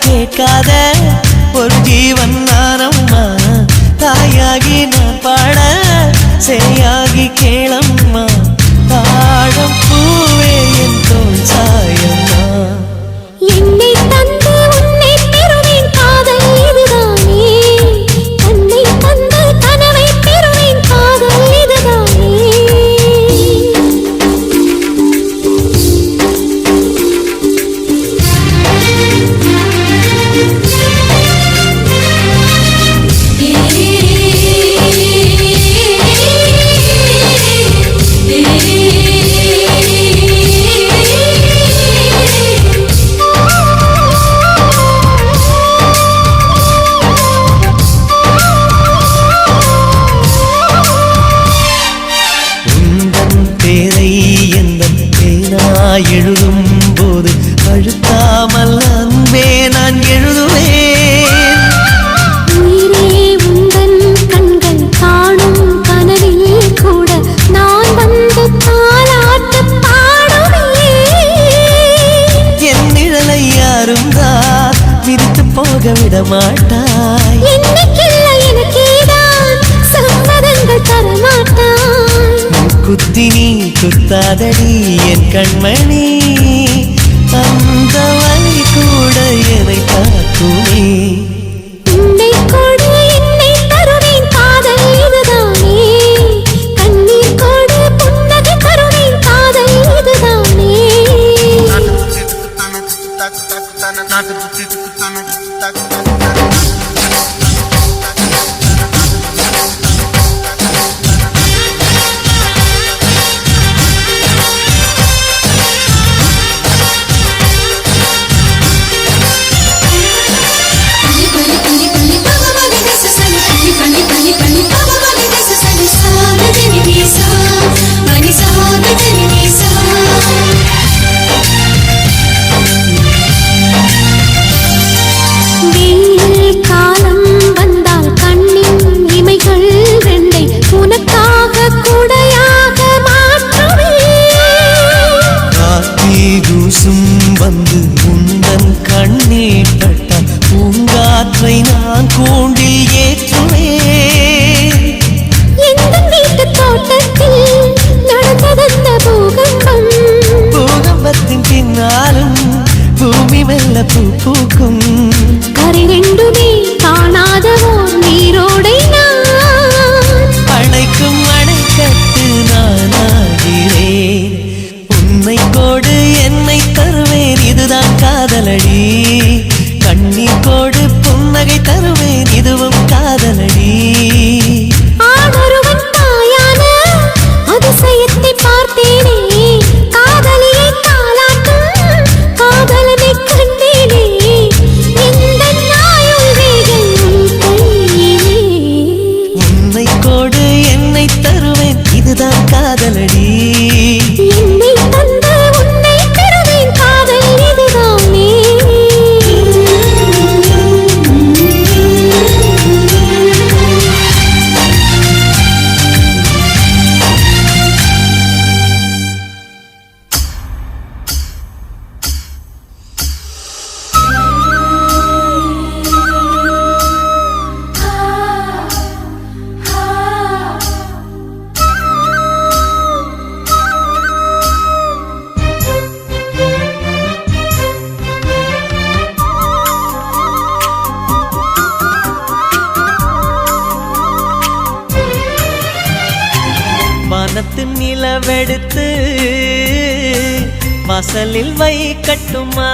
கேட்காத ஒரு ஜீவன் நானம்மா தாயாகி நான் பாட சேயாகி கேளம்மா தாழம் பூவே என் தோல் சாயம்மா என்னை தந்து உன்னை பெறுவேன் காதல் இதுதானே தன்னை தந்து கனவை பெறுவேன் காதல் இதுதானே எழுதும் போது அழுத்தாமல் அன்பே நான் எழுதுவேன் உயிரே உந்தன் கண்கள் காணும் கனவில் கூட நான் வந்து தாலாட்டு பாடுவேன் என் நிழலை யாரும் தான் விரித்து போக விட மாட்டாய் என்னைக்கில்லை எனக்கேதான் சம்மதங்கள் தரமாட்டாய் குத்தி நீ குத்தாதடி என் கண்மணி அந்த வழி கூட என்னை காக்குமே உன்னை கொடு என்னை தருவேன் காதல் இதுதானே கண்ணீர் கொடு புன்னகை தருவேன் காதல் இதுதானே வந்து உந்தன் கண்ணீர் பட்ட பூங்காற்றை நான் கூண்டில் ஏற்றுவேன் எந்த வீட்டு தோட்டத்தில் நடந்ததந்த பூகம்பம் பூகம்பத்தின் பின்னாலும் பூமி மெல்ல பூ பூக்கும் கரை ரெண்டுமே காணாதவோ நீரோடை நான் அணைக்கும் அணைக்கட்டு நானாகிறேன் உன்னை கோடு என்னை தருவேன் இதுதான் காதலடி கண்ணீர் கோடு புன்னகை தருவேன் இதுவும் காதலடி ஆடொருவன் தாயான அதிசயத்தை பார்த்தேனே காதலியை தாலாட்டும் காதலனை கண்டேனே எந்த நாயுள் வேகன் உன் கையிலே உன்னை கோடு என்னை தருவேன் இதுதான் காதலடி என்னை தந்து உன்னை பெறுவேன் காதல் இதுதானே வானத்து நிலவெடுத்து வாசலில் வைக்கட்டுமா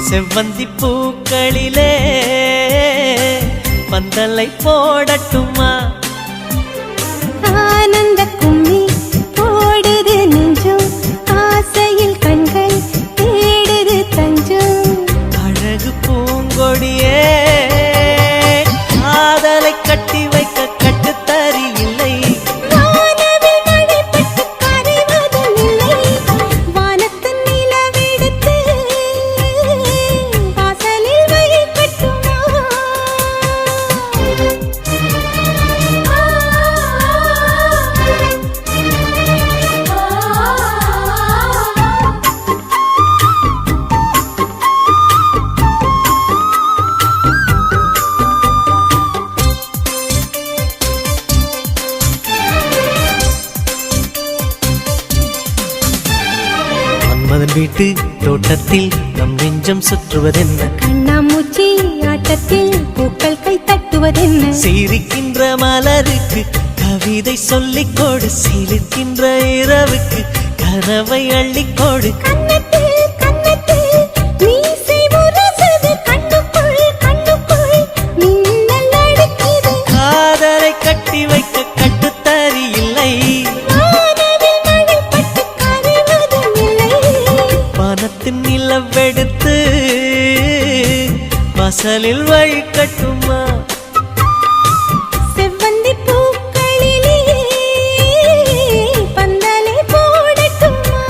செவ்வந்தி பூக்களிலே பந்தலை போடட்டுமா ஆனந்த கும்மி போடுது நெஞ்சம் ஆசையில் கண்கள் தேடுது தஞ்சம் அழகு பூங்கொடியே காதலை கட்டி வைக்க கட்டுத்தறி இல்லை வானவில் மழைப்பட்டு கரைவதும் இல்லை வானத்து நிலவெடுத்து வாசலில் வைக்கட்டுமா கண்ணன் வீட்டு தோட்டத்தில் நம் நெஞ்சம் சுற்றுவதென்ன? கண்ணாமூச்சி ஆட்டத்தில் பூக்கள் கை தட்டுவதென்ன? சிரிக்கின்ற மலருக்கு கவிதை சொல்லிக்கோடு, சிரிக்கின்ற இரவுக்கு கனவை அள்ளிக்கோடு. கண்ணத்தில் கண்ணத்தில் மீசை முரசுது, கண்ணுக்குள் கண்ணுக்குள் மின்னல் அடிக்குது. காதலை கட்டி வைக்க கட்டுத்தறி இல்லை, வானவில் மழைப்பட்டு கரைவதும் இல்லை. வானத்தின் நிலவெடுத்து வாசலில் வழி கட்டுமா? செவ்வந்தி பூக்களிலே பந்தலை போடட்டுமா?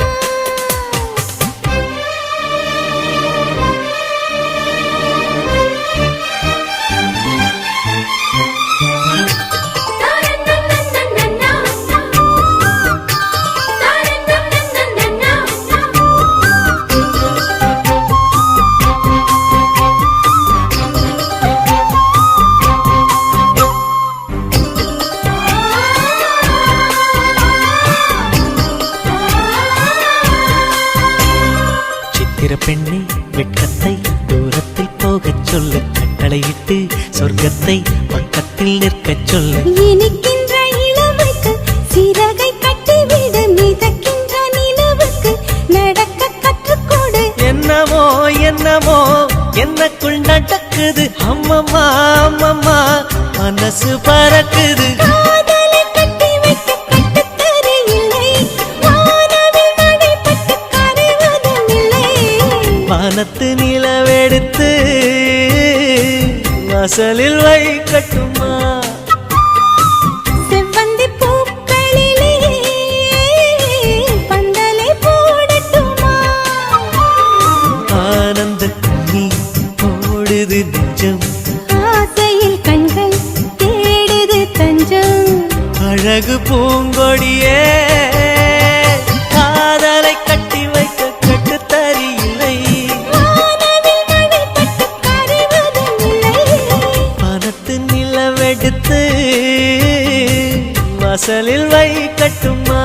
சித்திர பெண்ணே வெட்கத்தை தூரத்தில் போகச் சொல்லு, கட்டளையிட்டு சொர்க்கத்தை பக்கத்தில் நிற்கச் சொல்லு. இனிக்கின்ற இளமைக்கு சிறகை கட்டிவிடு, மிதக்கின்ற நிலவுக்கு நடக்க கற்றுக்கொடு. என்னமோ என்னமோ என்னக்குள் நடக்குது, அம்மம்மா அம்மம்மா மனசு பறக்குது. காதலை கட்டி வைக்க கட்டுத்தறி இல்லை, வானவில் மழைப்பட்டு கரைவதும் இல்லை. வானத்து நிலவெடுத்து வாசலில் வழி கட்டுமா? செவ்வந்தி பூக்களிலே பந்தலை போடட்டுமா? ஆனந்த நீ ஓடுது நெஞ்சம், ஆசையில் கண்கள் தேடுது தஞ்சம். அழகு பூங்கொடியே காதலை கட்டி வைக்க கட்டுத்தறி இல்லை, வானவில் மழைப்பட்டு கரைவதும் இல்லை. வானத்து நிலவெடுத்து வாசலில் வை கட்டுமா?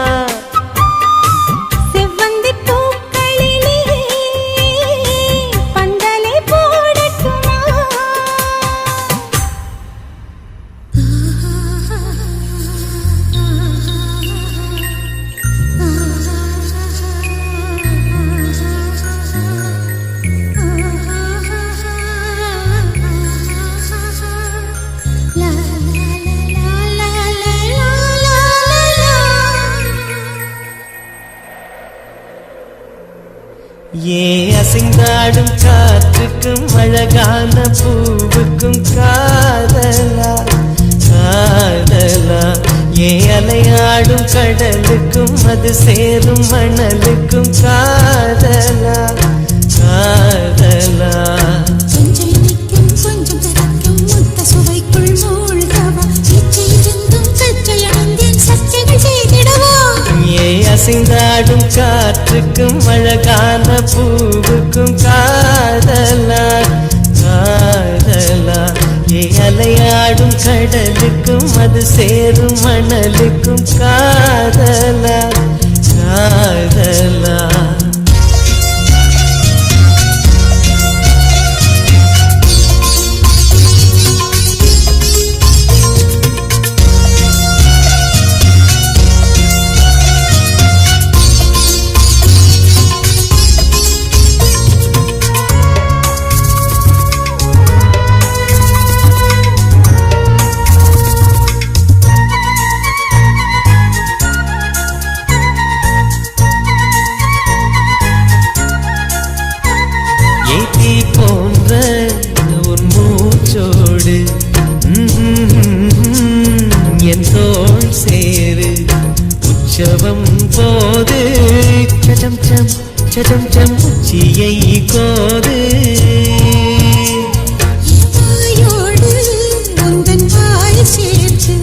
செவ்வந்தி பூக்களிலே பந்தலை போடட்டுமா? ஏன் அசைந்தாடும் காற்றுக்கும் அழகான பூவுக்கும் காதலா காதலா? ஏன் அலையாடும் கடலுக்கும் அது சேரும் மணலுக்கும் காதலா காதலா? கொஞ்சம் நிற்கும் கொஞ்சம் கரைக்கும் முத்த சுவைக்குள் மூழ்கவா, இச்சை இருந்தும் கச்சை அணிந்தேன் சச்சைகள் செய்திடவா? ஏன் அசைந்தாடும் காற்றுக்கும் அழகான பூவுக்கும் காதலா காதலா? ஏன் அலையாடும் கடலுக்கும் அது சேரும் மணலுக்கும் காதலா காதலா? ஏத்தி போன்ற உன் மூச்சோடு என் தோள் சேரு உற்சவம் போது சடம் சம் சடம் சம் உச்சியை கோது. வாயோடு உந்தன் வாய் சேர்த்து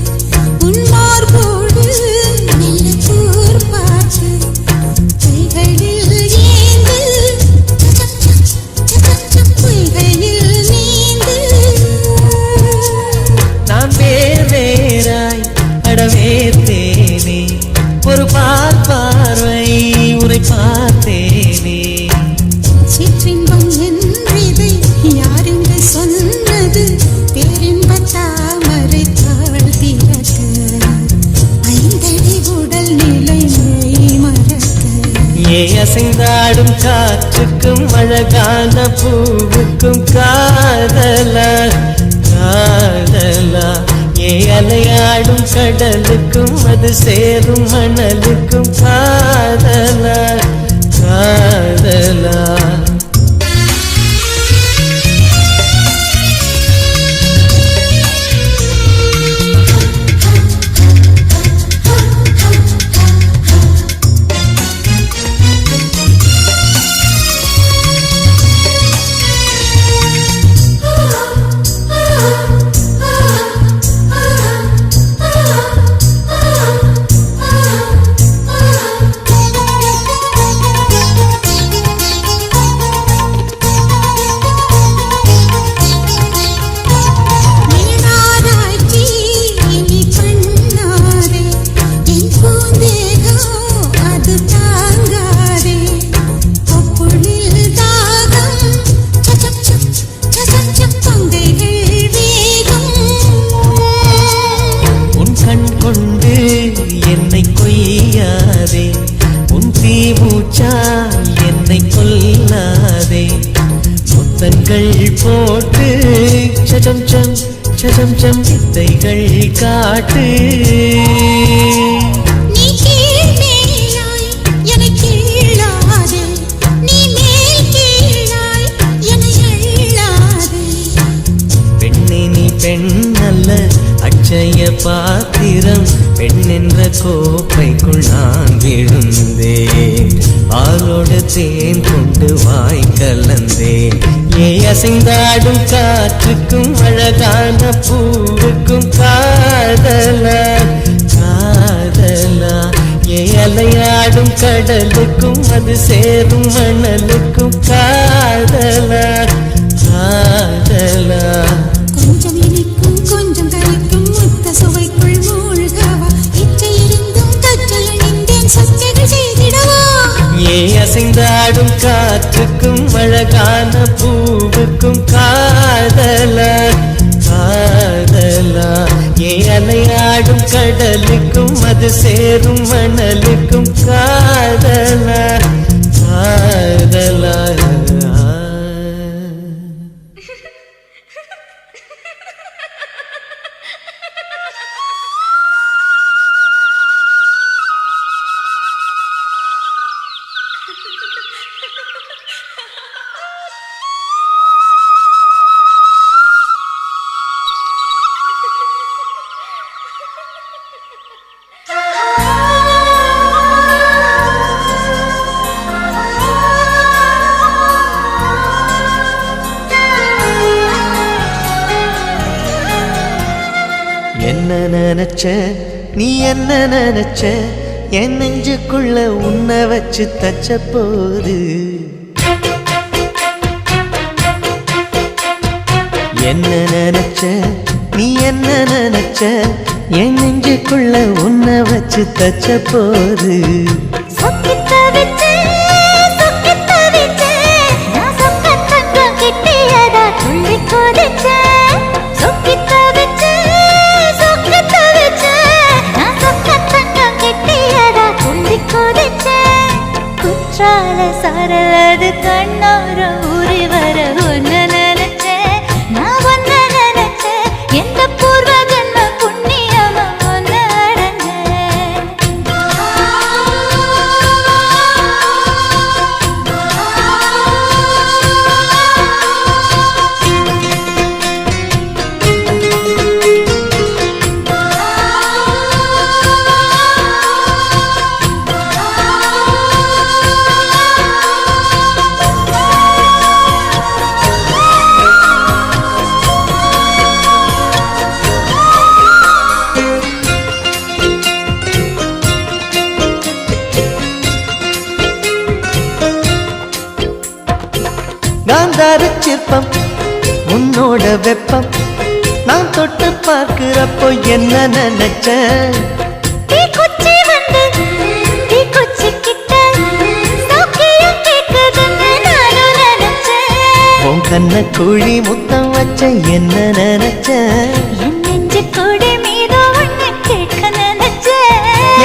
உன் மார்போடு மெல்ல கூர் பார்த்து கைகளில் ஏந்து பொய்களில் நீந்து. நான் வேர் வேறாய் அடவேத்தேனே, ஒரு பார்வை உரை பார்த்தேனே. அசைந்தாடும் காற்றுக்கும் அழகான பூவுக்கும் காதலா காதலா ஏ அலையாடும் கடலுக்கும் அது சேரும் மணலுக்கும் காதலா காதலா என்னை கொல்லாதே முத்தங்கள் போட்டு சஜம் சம் சஜம் சம் வித்தைகள் காட்டு நீ கீழ் மேலாய் என்னை கீழாதே நீ மேல் கீழாய் என்னை அள்ளாதே பெண்ணே நீ பெண் அல்ல அட்சய பாத்திரம் பெண் என்ற கோப்பைக்குள் நான் விழுந்தேன் ஆளோடு தேன் கொண்டு வாய் கலந்தேன் ஏ அசைந்தாடும் காற்றுக்கும் அழகான பூவுக்கும் காதலா காதலா ஏ அலையாடும் கடலுக்கும் அது சேரும் மணலுக்கும் காதலா காதலா கொஞ்சம் இனிக்கும் கொஞ்சம் கரைக்கும் முத்த சுவைக்குள் மூழ்கவா இச்சை இருந்தும் கற்றை அணிந்தேன் சக்திகள் செய்திடவா ஏ அசைந்தாடும் காற்றுக்கும் அழகான பூவுக்கும் காதலா காதலா ஏ அலையாடும் கடலுக்கும் அது சேரும் மணலுக்கும் காதலா காதலா என்ன நினைச்ச நீ என்ன நினைச்ச என் நெஞ்சுக்குள்ள உன்னை வச்சு தச்ச போது என்ன நினைச்ச நீ என்ன நினைச்ச என் நெஞ்சுக்குள்ள உன்னை வச்சு தச்ச போது சரலது கண்ணோர ஊறி வர ஒன்ன நினைச்சேன் நான் ஒன்ன நினைச்சேன் எந்த பூர்வ ஜன்ம புண்ணியமா ஒன்ன அடைஞ்சேன் காந்தார சிற்பம் உன்னோட வெப்பம் நான் தொட்டு பார்க்கிறப்போ என்ன நினைச்சேன் உன் கண்ண குழி முத்தம் வச்ச என்ன நினைச்சேன்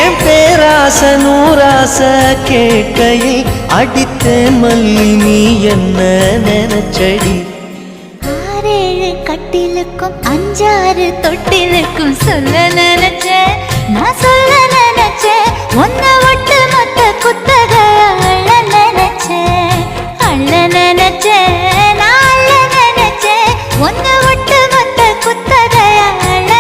என் பேராச நூறாச ஆசை கேட்கையில் அடித்தேன் மல்லி நீ என்ன நினைச்சடி ஆறேழு கட்டிலுக்கும் அஞ்சாறு தொட்டிலுக்கும் சொல்ல நினைச்சேன் நான் சொல்ல நினைச்சேன் ஒன்ன ஒட்டு மொத்த குத்தக அள்ள நினைச்சேன் நான் அள்ள நினைச்சேன் ஒன்ன ஒட்டு மொத்த குத்தக அள்ள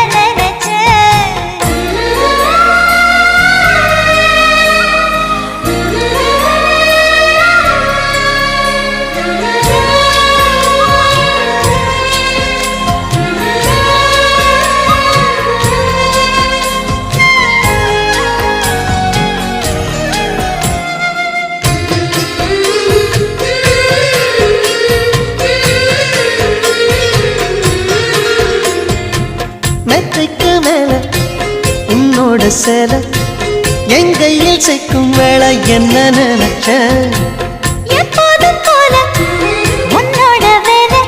மெத்தைக்கு மேல உன்னோட சேலை என் கையில் சேர்க்கும் வேளை என்ன நினைச்ச எப்போதும் போல உன்னோட வேலை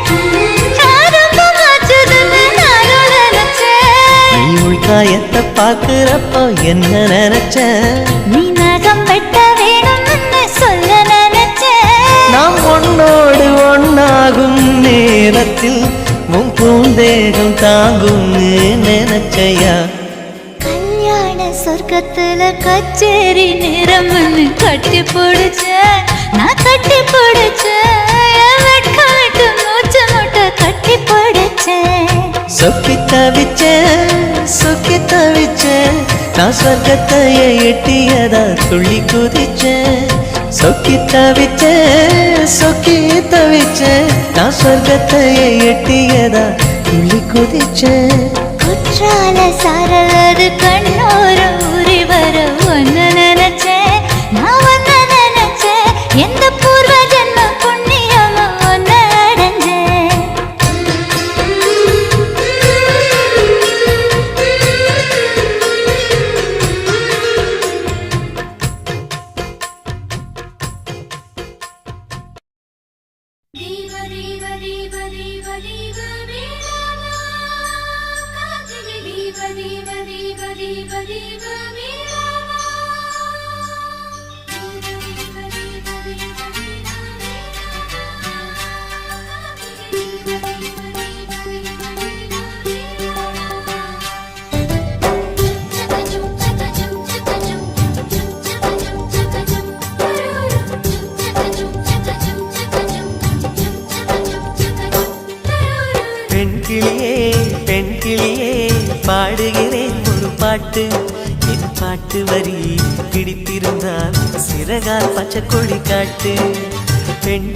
ஆரம்பமாச்சுதுன்னு நானும் நினைச்சேன் நீ உள்காயத்தை பார்க்கிறப்போ என்ன நினைச்ச நீ நகம் வெட்ட வேணும்னு சொல்ல நினைச்சேன் நாம் ஒன்னோடு ஒன்னாகும் நேரத்தில் உன் பூந்தேகம் தாங்கும்னு நினைச்சையா கல்யாண சொர்க்கத்துல கச்சேரி நேரம்னு கட்டி பிடிச்சேன் நான் கட்டி பிடிச்சேன் வெட்காட்டு மூச்சு முட்டை கட்டி பிடிச்சேன் சொக்கி தவிச்சேன் நான் சொர்க்கத்தையே எட்டியதா துள்ளி குதிச்சேன் சொக்கி தவிச்சேன் நான் சொர்க்கத்தையே எட்டியதா துள்ளி குதிச்சேன் குற்றால சாரலது கண்ணோர ஊறி வர ஒன்னு நினைச்சேன் நான் ஒன்னு நினைச்சேன் எந்த பூர்வ ஜென்ம புண்ணியமா ஒன்னு அடைஞ்சேன் பெண் கிளியே பாடுகிறேன் ஒரு பாட்டு என் பாட்டு வரி பிடித்திருந்தால் சிறகால் பச்சை கொடி காட்டு பெண்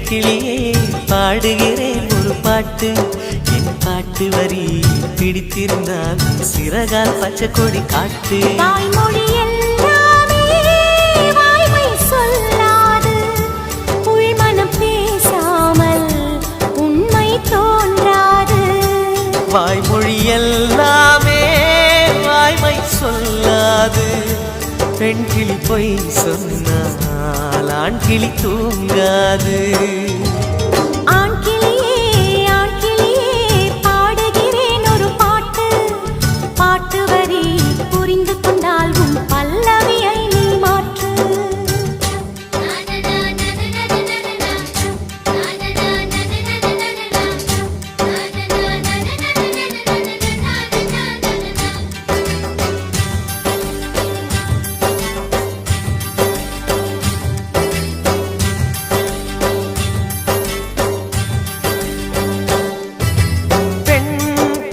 கிளியே பாடுகிறேன் ஒரு பாட்டு என் பாட்டு வரி பிடித்திருந்தால் சிறகால் பச்சை கொடி காட்டு தாய்மொழி எல்லாமே வாய்மை சொல்லாது உள்மனம் பேசாமல் உண்மை தோன்றாது வாய்மொழி எல்லாமே வாய்மை சொல்லாது பெண் கிளி பொய் சொன்னால் ஆண் கிளி தூங்காது ஆண் கிளியே பாடுகிறேன் ஒரு பாட்டு பாட்டு வரி புரிந்து கொண்டால் உன் பல்லவியை நீ மாற்று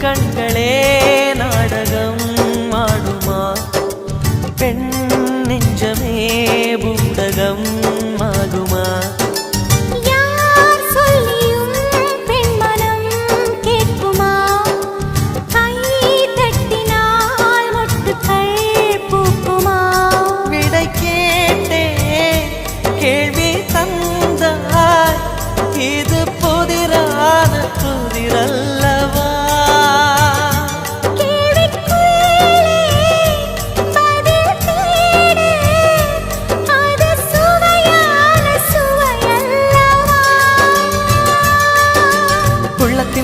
கண்களே நாடகம் ஆடுமா பெண் நெஞ்சமே பூடகம் ஆகுமா யார் சொல்லியும் பெண் மனம் கேட்குமா கை தட்டினால் மொட்டுக்கள் பூக்குமா விடை கேட்டே கேள்வி தந்தாய் இது புதிரான புதிரல்லவா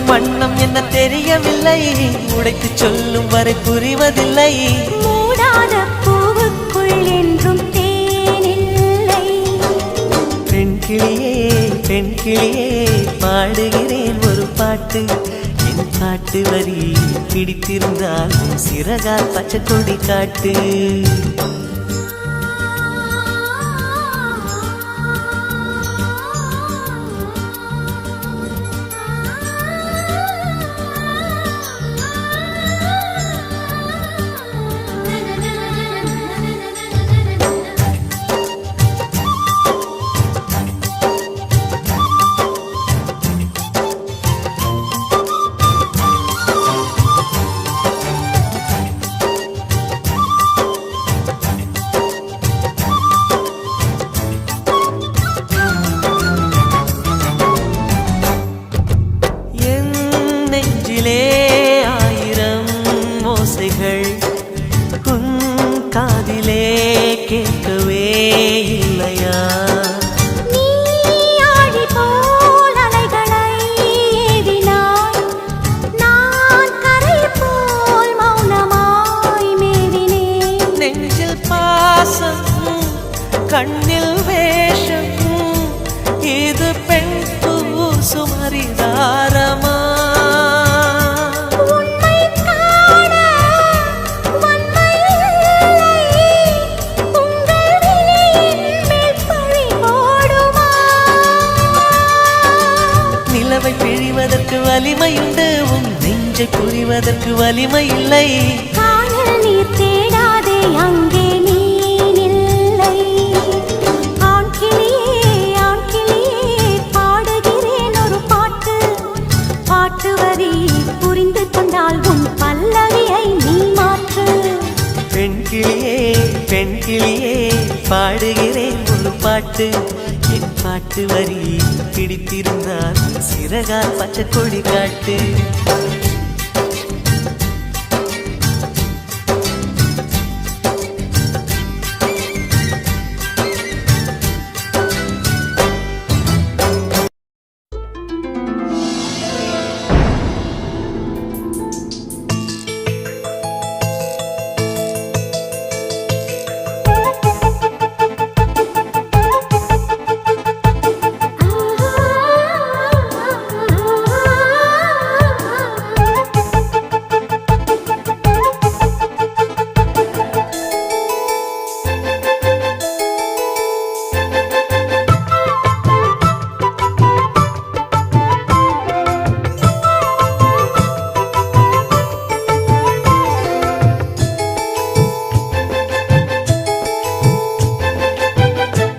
வண்ணம் என்ன தெரியவில்லை உடைத்து சொல்லும் வரை புரிவதில்லை மூடாத பூவுக்குள் என் பாட்டு என் பாட்டு வரி பிடித்திருந்தால் சிறகால் பச்சை கொடி காட்டு. ஆயிரம் ஓசைகள் உன் காதிலே கேட்கவே இல்லையா? நீ ஆழி போல் அலைகளை ஏவினாய், நான் கரை போல் மௌனமாய் மேவினேன். நெஞ்சில் பாசம் கண்ணில் வேஷம் இது பெண் சுமரிதாரமா? நிலவை பிழிவதற்கு வலிமையுண்டு, உன் நெஞ்சை புரிவதற்கு வலிமை இல்லை. காணல் நீர் தேடாதே அங்கே நீர் இல்லை. ஆண் கிளியே பாடுகிறேன் ஒரு பாட்டு. பாட்டு வரி புரிந்து கொண்டால் உன் பல்லவியை நீ மாற்று. பெண் கிளியே பாடுகிறேன் ஒரு பாட்டு. என் பாட்டு வரி பிடித்திருந்தால் சிறகால் பச்சை கொடி காட்டு.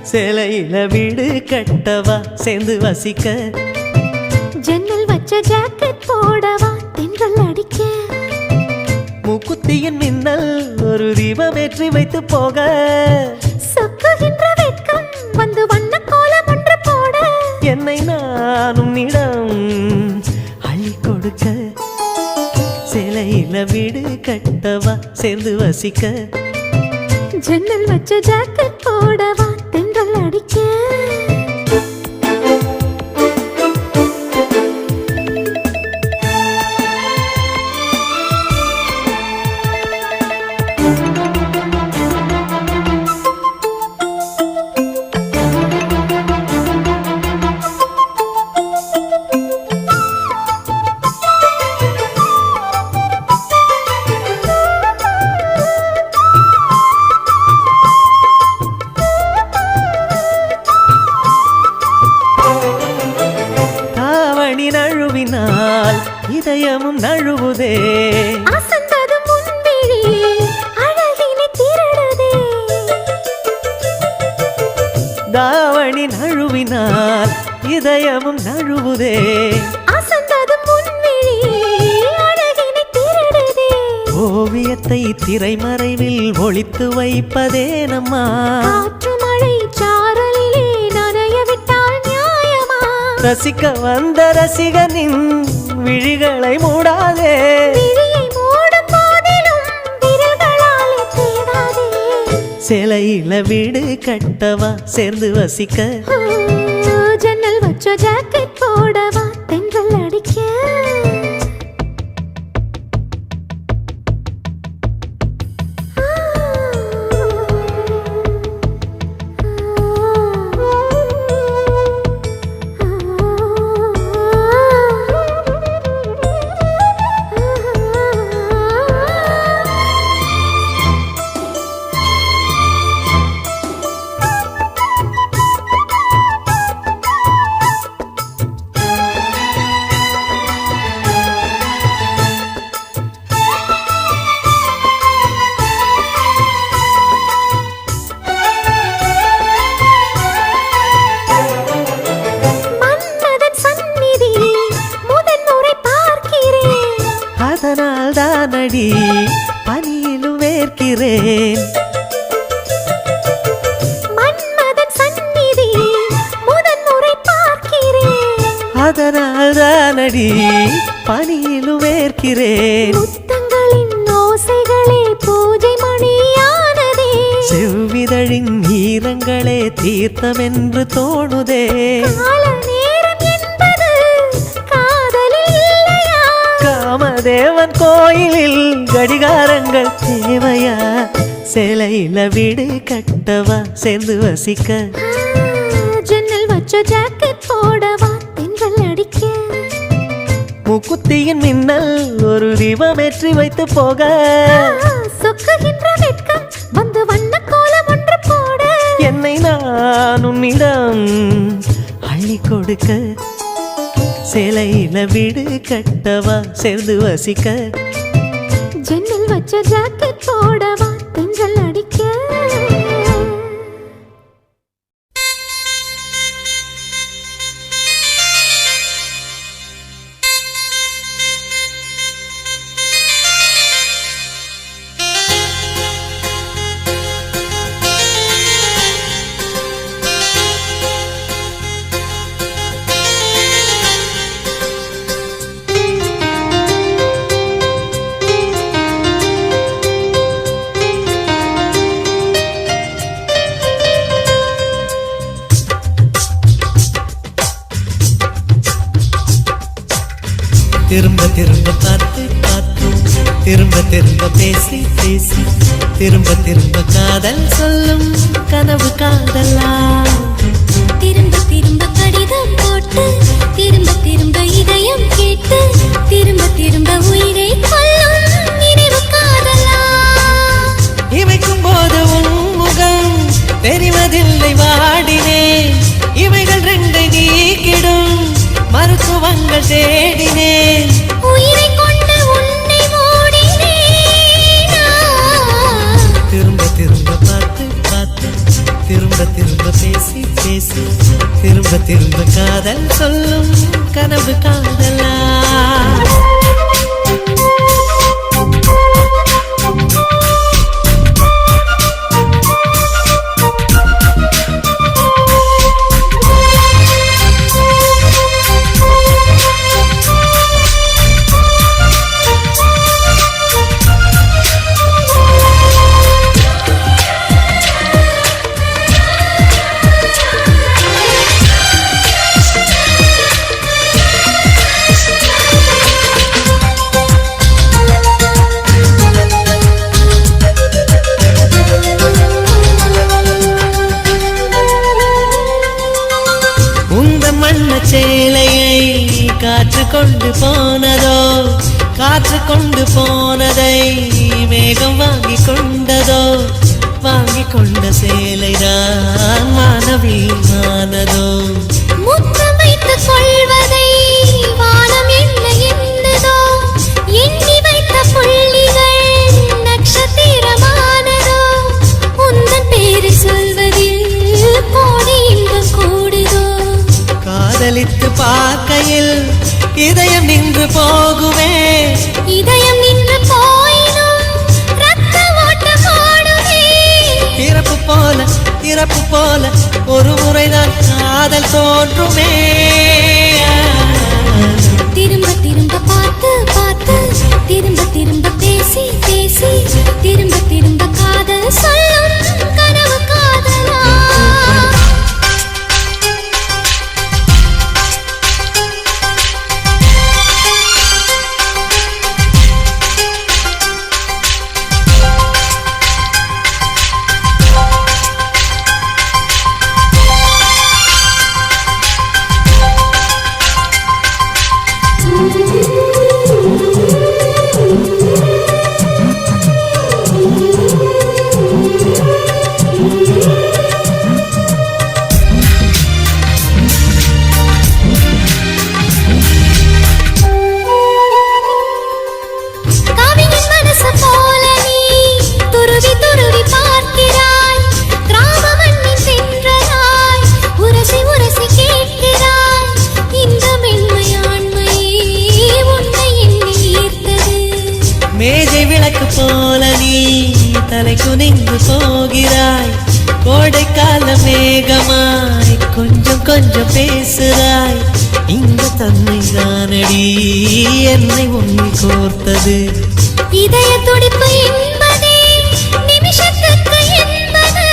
சேலையில வீடு கட்டவா சேர்ந்து வசிக்க? ஜன்னல் வச்ச ஜாக்கெட் போடவா தென்றல் அடிக்க? மூக்குத்தியின் மின்னல் ஒரு தீபம் ஏற்றி வைத்து போக, சொக்குகின்ற வெட்கம் வந்து வண்ண கோலம் ஒன்று போட, என்னை நான் உன்னிடம் அள்ளி கொடுக்க. சேலையில வீடு கட்டவா சேர்ந்து வசிக்க? ஜன்னல் வச்ச ஜாக்கெட் போடவா தென்றல் அடிக்க? நழுவினால் இதயமும் நழுவுதே, அசந்ததும் முன்விழி அழகினை திருடுதே. தாவணி நழுவினால் இதயமும் நழுவுதே, அசந்ததும் முன்விழி அழகினை திருடுதே. ஓவியத்தை திரைமறைவில் ஒளித்து வைப்பதே நம்மா? காற்று மழை சாரலிலே நனைய விட்டால் நியாயமா? ரசிக்க வந்த ரசிகனின் விழிகளை மூடாதே, விழியை மூடும் போதிலும் விரல்களாலே தேடாதே. சேலையில வீடு கட்டவா சேர்ந்து வசிக்க? ஜன்னல் வச்ச ஜாக்கெட் போடவா தென்றல் அடிக்க? தானடி பனியிலும் வேர்க்கிறேன். மன்மதன் சந்நிதி முதன்முறை பார்க்கிறேன். அதனால் தானடி பனியிலும் வேர்க்கிறேன். முத்தங்களின் ஓசைகளே பூஜை மணியானதே. செவ்விதழின் ஈரங்களே தீர்த்தமென்று தோணுதே. கால நேரம் என்பது காதலில் இல்லையா? காமதேவன் கோயிலில் கடிகாரங்கள் தேவையா? சேலையில வீடு கட்டவா சேர்ந்து வசிக்க? ஜன்னல் வச்ச ஜாக்கெட் போடவா தென்றல் அடிக்க? மூக்குத்தியின் மின்னல் ஒரு தீபமேற்றி வைத்து போக. சொக்குகின்ற வெட்கம் வந்து வண்ண கோலம் ஒன்று போட. என்னை நான் உன்னிடம் அள்ளி கொடுக்க. சேலையில வீடு கட்டவா சேர்ந்து வசிக்க? ஜன்னல் வச்ச ஜாக்கெட் போடவா தென்றல் அடிக்க? திரும்ப திரும்ப பார்த்து பார்த்து திரும்ப திரும்ப பேசி பேசி திரும்ப திரும்ப காதல் சொல்லும் கனவு காதலா? திரும்ப திரும்ப கடிதம் போட்டு திரும்ப திரும்ப இதயம் கேட்டு திரும்ப திரும்ப உயிரை கொல்லும் நினைவு காதலா? இமைக்கும் போது உன் முகம் தெரிவதில்லை வாடினேன். இவைகள் ரெண்டை நீக்கிடும் மருத்துவங்கள் தேடினேன். உயிரை கொண்டு உன்னை ஓடினேனா? திரும்ப திரும்ப பார்த்து பார்த்து திரும்ப திரும்ப பேசி பேசி திரும்ப திரும்ப காதல் சொல்லும் கனவு காதலா? சேலையை காற்று கொண்டு போனதோ, காற்று கொண்டு போனதை மேகம் வாங்கி கொண்டதோ, வாங்கி கொண்ட சேலைதான் மானவீமானதோ. முத்தம் வைத்துக் கொள்வதை வானம் என்ன என்னதோ, எண்ணி வைத்த புள்ளிகள் நட்சத்திரமானதோ, உந்தன் பேரு சொல்வதில் கோடி இன்பம் கூடுதோ. காதலித்து பார்க்கையில் இதயம் நின்று போகுமே, இதயம் நின்று போயினும் ரத்த ஓட்டம் ஓடுமே. இறப்பு போல ஒரு முறைதான் காதல் தோன்றுமே. திரும்ப திரும்ப பார்த்து பார்த்து திரும்ப திரும்ப பேசி பேசி திரும்ப திரும்ப காதல் சொல்லும் கனவு காதலா? மேஜை விளக்கு போல நீ தலை குனிந்து போகிறாய். கோடைக்கால மேகமாய் கொஞ்சம் கொஞ்சம் பேசுகிறாய். இந்த தன்மை தானடி என்னை உன்னை கோர்த்தது. இதய துடிப்பு என்பதே நிமிஷத்துக்கு என்பது.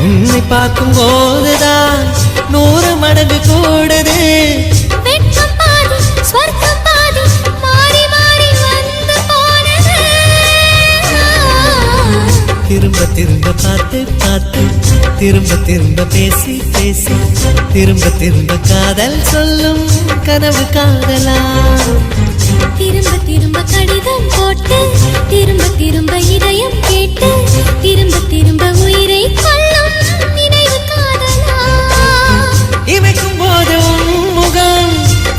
உன்னை பார்க்கும் போதுதான் 100 மடங்கு கூடுது. வெட்கம் பாதி ஸ்வர்க்கம் பாதி மாறி மாறி வந்து போனது. திரும்ப திரும்ப பார்த்து பார்த்து திரும்ப திரும்ப பேசி பேசி திரும்ப திரும்ப காதல் சொல்லும் கனவு காதலா. திரும்ப திரும்ப கடிதம் போட்டு திரும்ப திரும்ப இதயம் கேட்டு திரும்ப திரும்ப உயிரை கொல்லும் நினைவு காதலா. இமைக்கும் போது முகம்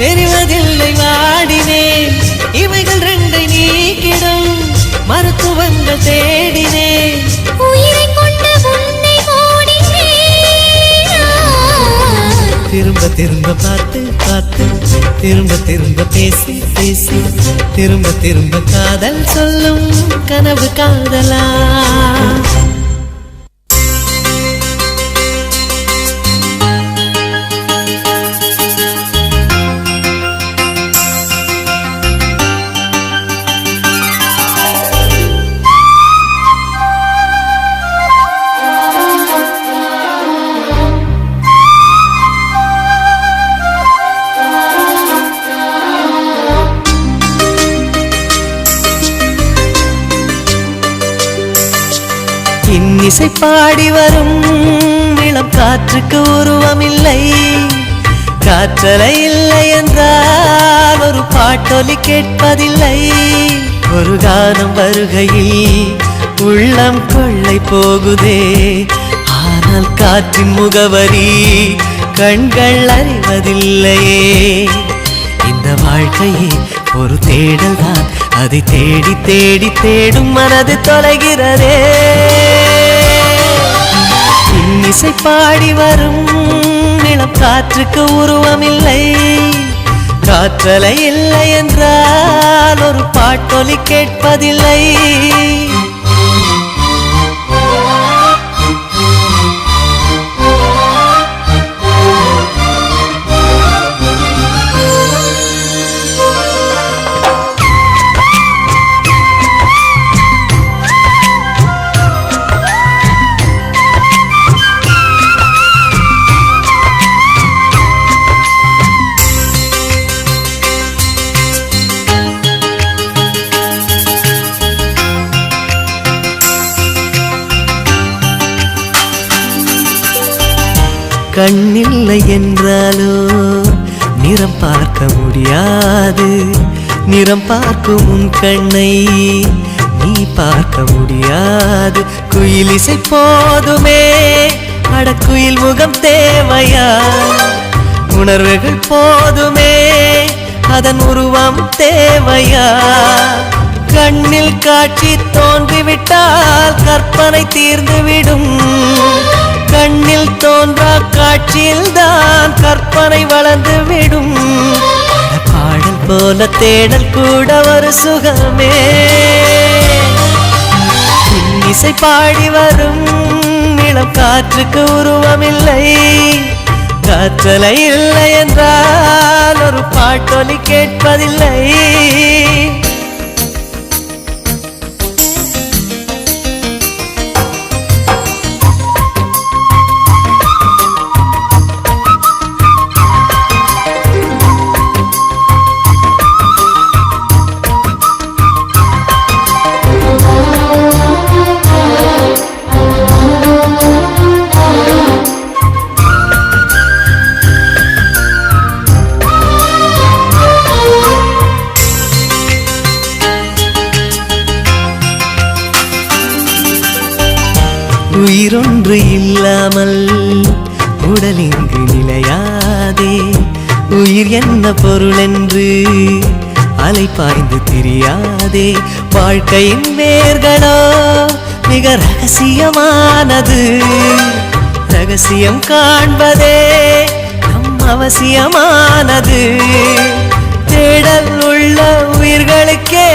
தெரிவதில்லை வாடினேன். இவைகள் 2 நீக்கிடும் மருத்துவங்கள் தேடினேன். உயிரை கொண்டு உன்னை ஓடினேன். திரும்ப திரும்ப பார்த்து பார்த்து திரும்ப திரும்ப பேசி பேசி திரும்ப திரும்ப காதல் சொல்லும் கனவு காதலா. இன்னிசை பாடி வரும் இளம் காற்றுக்கு உருவமில்லை. காற்றலை இல்லை என்றால் ஒரு பாட்டொலி கேட்பதில்லை. ஒரு கானம் வருகையில் உள்ளம் கொள்ளை போகுதே. ஆனால் காற்றின் முகவரி கண்கள் அறிவதில்லையே. இந்த வாழ்க்கையே ஒரு தேடல் தான். அதை தேடி தேடி தேடும் மனது தொலைகிறதே. இன்னிசை பாடி வரும் இளம் காற்றுக்கு உருவமில்லை. காற்றலை இல்லை என்றால் ஒரு பாட்டொலி கேட்பதில்லை. கண்ணில்லை என்றாலோ நிறம் பார்க்க முடியாது. நிறம் பார்க்கும் உன் கண்ணை நீ பார்க்க முடியாது. குயிலிசை போதுமே அடக்குயில் முகம் தேவையா. உணர்வுகள் போதுமே அதன் உருவம் தேவையா. கண்ணில் காட்சி தோன்றிவிட்டால் கற்பனை தீர்ந்துவிடும். கண்ணில் தோன்றா காட்சியில் தான் கற்பனை வளர்ந்து விடும். பாடல் போல தேடல் கூட ஒரு சுகமே. இசை பாடி வரும் இளம் காற்றுக்கு உருவமில்லை. காற்றலை இல்லை என்றால் ஒரு பாட்டொலி கேட்பதில்லை. உயிரொன்று இல்லாமல் உடல் இங்கு நிலையாதே. உயிர் என்ன பொருள் என்று அலைபாய்ந்து தெரியாதே. வாழ்க்கையின் வேர்களோ மிக ரகசியமானது. ரகசியம் காண்பதே நம் அவசியமானது. தேடல் உள்ள உயிர்களுக்கே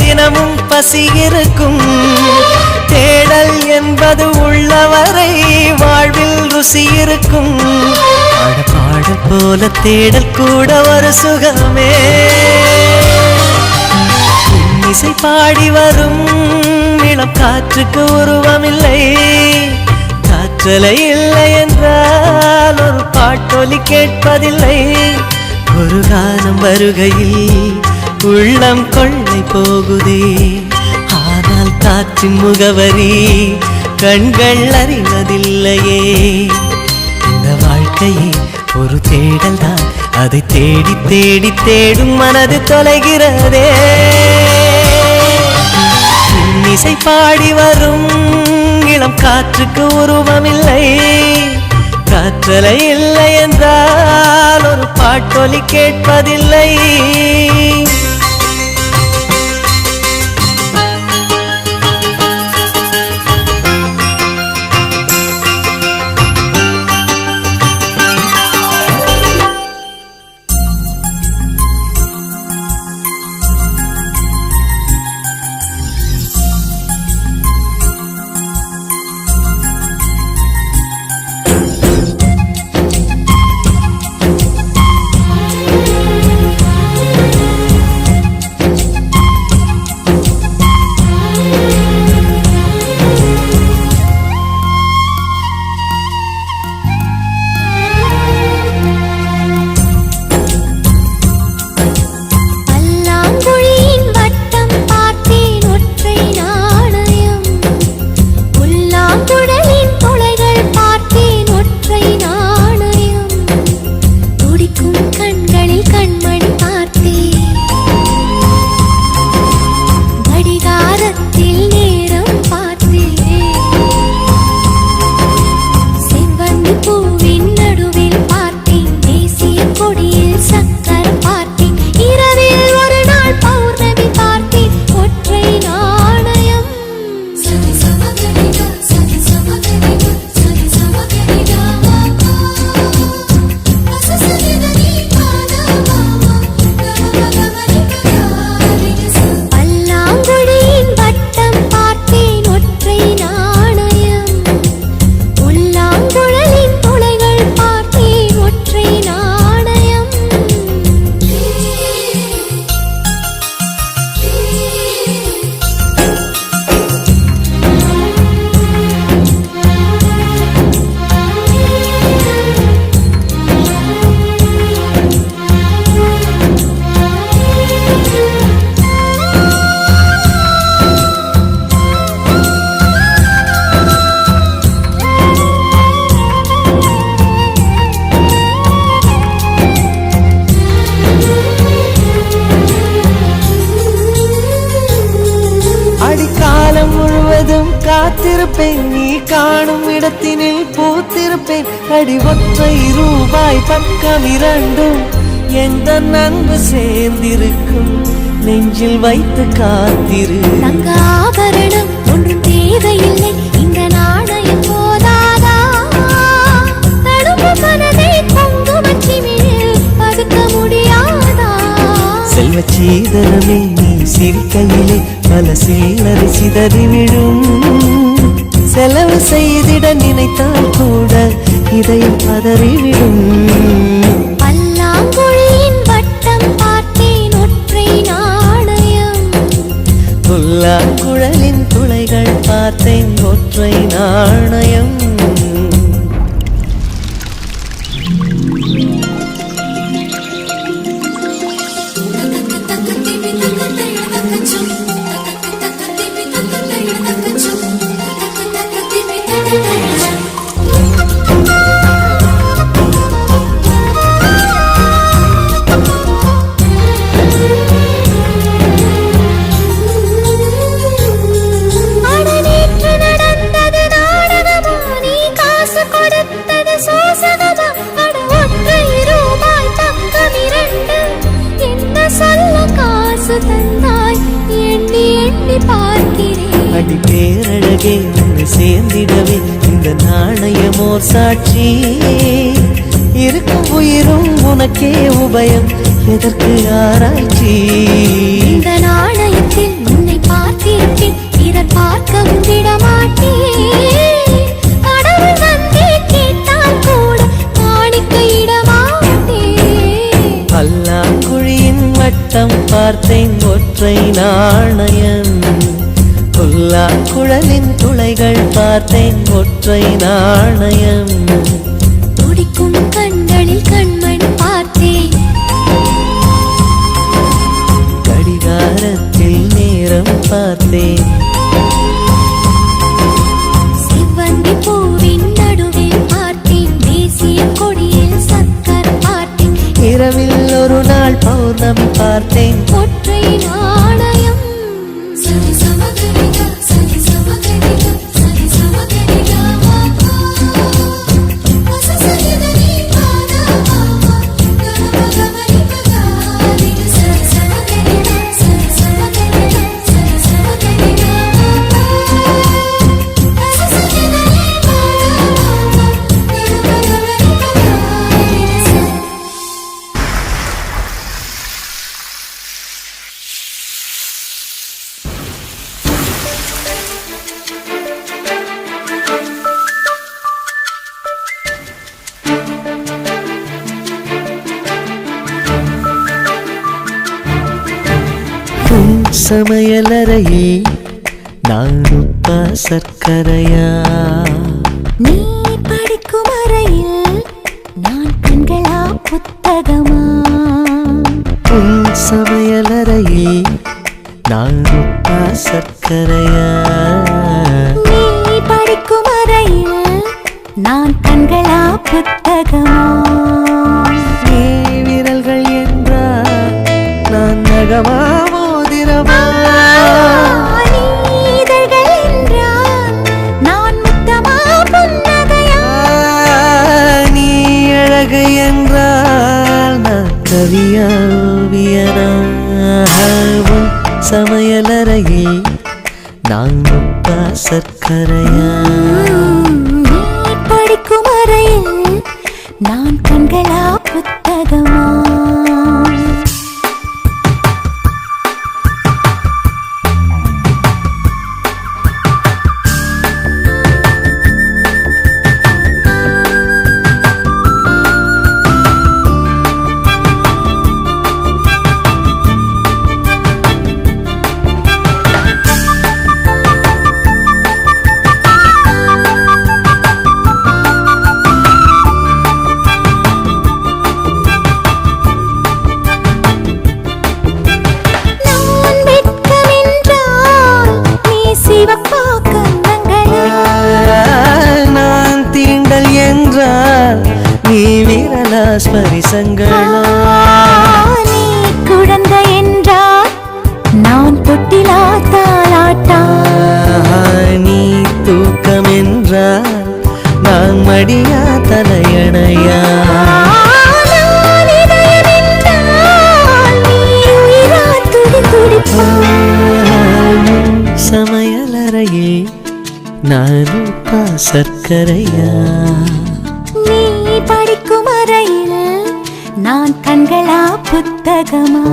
தினமும் பசி இருக்கும். தேடல் என்பது உள்ளவரை வாழ்வில் ருசி இருக்கும். பாடல் போல தேடல் கூட ஒரு சுகமே. இசை பாடி வரும் இளம் காற்றுக்கு உருவமில்லை. காற்றலை இல்லை என்றால் ஒரு பாட்டொலி கேட்பதில்லை. ஒரு காலம் வருகையில் உள்ளம் கொள்ளை போகுதே. ஆனால் காற்றின் முகவரி கண்கள் அறிவதில்லையே. இந்த வாழ்க்கையே ஒரு தேடல் தான். அதை தேடி தேடி தேடும் மனது தொலைகிறதே. இசை பாடி வரும் இளம் காற்றுக்கு உருவமில்லை. காற்றலை இல்லை என்றால் ஒரு பாட்டொலி கேட்பதில்லை. காத்திருப்பேன். நீ காணும் இடத்தினில் பூத்திருப்பேன். அடி ஒற்றை ரூபாய் பக்கம் இரண்டும் எந்த அன்பு சேர்ந்திருக்கும். நெஞ்சில் வைத்து காத்திரு. தங்க ஆபரணம் ஒன்றும் தேவையில்லை. இந்த நாணயம் போதாதா? தடுப்பு மனதை குங்குமச்சிமிழில் பதுக்க முடியாதா? செல்வ சீதனமே நீ சிரிக்கையிலே பல சில்லறை சிதறிவிடும். செலவு செய்திட நினைத்தால் கூட இதயம் பதறிவிடும். பல்லாங்குழியின் வட்டம் பார்த்தேன் ஒற்றை நாணயம். புல்லாங்குழலின் துளைகள் பார்த்தேன் ஒற்றை நாணயம். அடி பேரழகே உன்னை சேர்ந்திடவே இந்த நாணயமோர் சாட்சி. இருக்கும் உயிரும் உனக்கே உபயம், எதற்கு ஆராய்ச்சி? இந்த நாணயத்தில் பார்க்கவும் விடமாட்டேன். கடவுள் வந்தே கேட்டால் கூட காணிக்கையிடமாட்டேன். பல்லாங்குழியின் வட்டம் பார்த்தேன் ஒற்றை நாணயம். புல்லா குழலின் துளைகள் பார்த்தேன் ஒற்றை நாணயம். துடிக்கும் கண்களில் கண்மணி பார்த்தேன். கடிகாரத்தில் நேரம் பார்த்தேன். செவ்வந்தி பூவின் நடுவில் பார்த்தேன். தேசிய கொடியில் சக்கரம் பார்த்தேன். இரவில் ஒரு நாள் பௌர்ணமி பார்த்தேன். ஒற்றை நாணயம். சரி சமகரிகா சரி சமகரிகா சரி சமகரிகா மாமா வசசரிதனி பாதா மாமா கமகமரி பகாரி சரி சமகரிகா சரி சமகரிகா சரி சமகரிகா மாமா வசசரிதனி பாதா மாமா கமகமரி பகாரி உன் சமையலறையே நான் உப்பா சர்க்கரையா. நீ படிக்கும் அறையில் நான் கண்களா புத்தகமா. உன் சமையலறையே நான் உப்பா சர்க்கரையா. நீ படிக்கும் அறையில் நான் கண்களா புத்தகமா. நீ விரல்கள் என்றால் நான் நகமா மோதிரமா. நீதழ்கள் என்றால் நான் முத்தமா புன்னகையா. நீ அழகு என்றால் நான் கவியா ஓவியனா. உன் சமையலறையே நான் உப்பா சர்க்கரையா. நீ படிக்கும் அறையில் நான் கண்களா புத்தகமா. நான் வெட்கம் என்றால் நீ சிவப்பா கன்னங்களா. நான் தீண்டல் என்றால் நீ விரலா ஸ்பரிசங்களா. நீ குழந்தை என்றால் நான் தொட்டிலா தாலாட்டா. நீ தூக்கம் என்றால் நான் மடியா தலையணையா. நான் இதயம் என்றால் நீ உயிரா துடி துடிப்பா. சமையலறையே நான் உப்பா சர்க்கரையா. நீ படிக்கும் அறையில் நான் கண்களா புத்தகமா.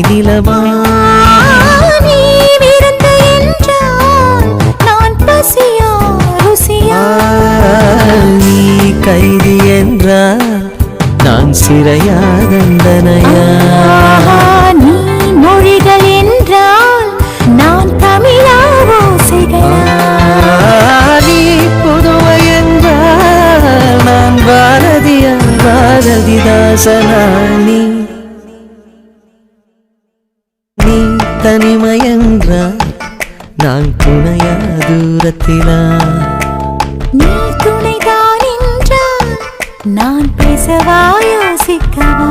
நிலமா நீ விருந்து என்றால் நான் பசியா ருசியா நீ கைதி என்றால் நான் சிறையா தண்டனையா நீ மொழிகள் என்றால் நான் தமிழா ஓசைகளா நீ புதுவை என்றால் நான் பாரதியா பாரதிதாசனா நீ தனிமை என்றால் நான் துணையா தூர தூரத்திலா நீ துணைதான் என்றால் நான் பேசவா யோசிக்கவா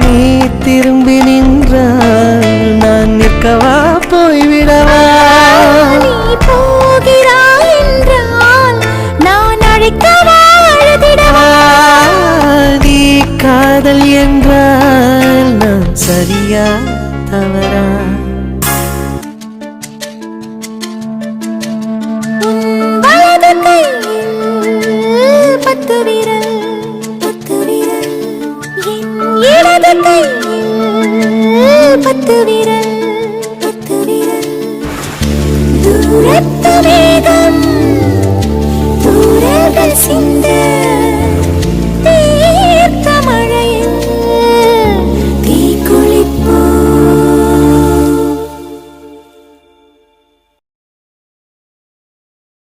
நீ திரும்பி நின்றால் நான் நிற்கவா போய்விடவா நீ போகிறாய் என்றால் நான் அழைக்கவா அழுதிடவா நீ காதல் என்றால் நான் சரியா தவறா